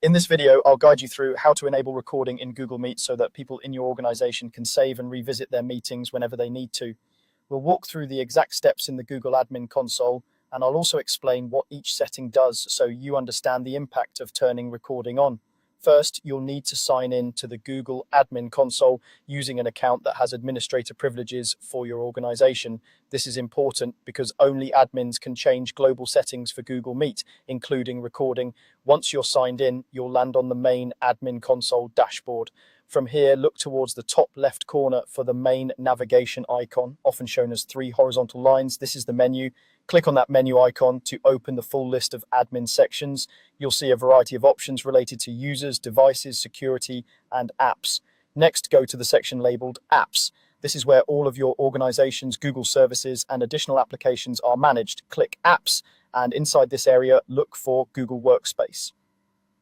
In this video, I'll guide you through how to enable recording in Google Meet so that people in your organization can save and revisit their meetings whenever they need to. We'll walk through the exact steps in the Google Admin console, and I'll also explain what each setting does so you understand the impact of turning recording on. First, you'll need to sign in to the Google Admin console using an account that has administrator privileges for your organization. This is important because only admins can change global settings for Google Meet, including recording. Once you're signed in, you'll land on the main admin console dashboard. From here, look towards the top left corner for the main navigation icon, often shown as three horizontal lines. This is the menu. Click on that menu icon to open the full list of admin sections. You'll see a variety of options related to users, devices, security, and apps. Next, go to the section labeled Apps. This is where all of your organization's Google services and additional applications are managed. Click Apps, and inside this area, look for Google Workspace.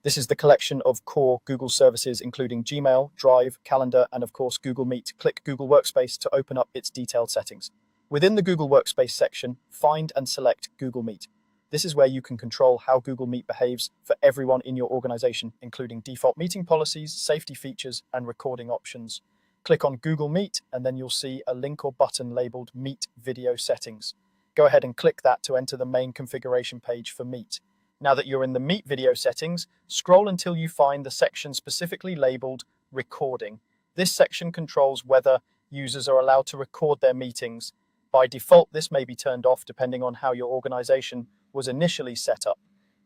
This is the collection of core Google services, including Gmail, Drive, Calendar, and of course, Google Meet. Click Google Workspace to open up its detailed settings. Within the Google Workspace section, find and select Google Meet. This is where you can control how Google Meet behaves for everyone in your organization, including default meeting policies, safety features, and recording options. Click on Google Meet, and then you'll see a link or button labeled Meet Video Settings. Go ahead and click that to enter the main configuration page for Meet. Now that you're in the Meet video settings, scroll until you find the section specifically labeled Recording. This section controls whether users are allowed to record their meetings. By default, this may be turned off depending on how your organization was initially set up.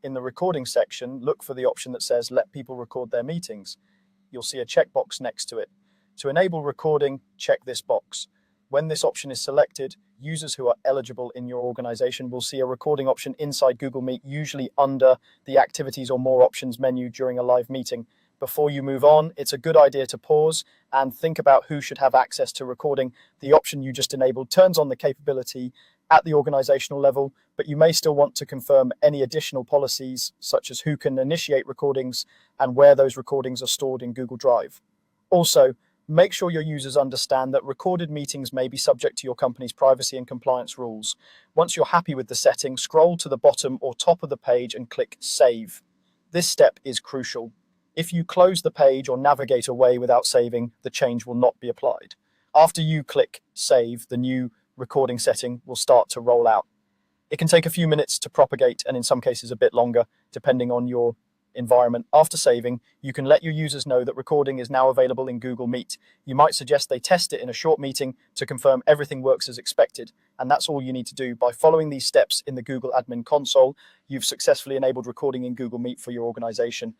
In the recording section, look for the option that says Let people record their meetings. You'll see a checkbox next to it. To enable recording, check this box. When this option is selected, users who are eligible in your organization will see a recording option inside Google Meet, usually under the Activities or More Options menu during a live meeting. Before you move on, it's a good idea to pause and think about who should have access to recording. The option you just enabled turns on the capability at the organizational level, but you may still want to confirm any additional policies, such as who can initiate recordings and where those recordings are stored in Google Drive. Also, make sure your users understand that recorded meetings may be subject to your company's privacy and compliance rules. Once you're happy with the setting, scroll to the bottom or top of the page and click Save. This step is crucial. If you close the page or navigate away without saving, the change will not be applied. After you click Save, the new recording setting will start to roll out. It can take a few minutes to propagate, and in some cases a bit longer, depending on your environment. After saving, you can let your users know that recording is now available in Google Meet. You might suggest they test it in a short meeting to confirm everything works as expected, and that's all you need to do. By following these steps in the Google Admin console, you've successfully enabled recording in Google Meet for your organization.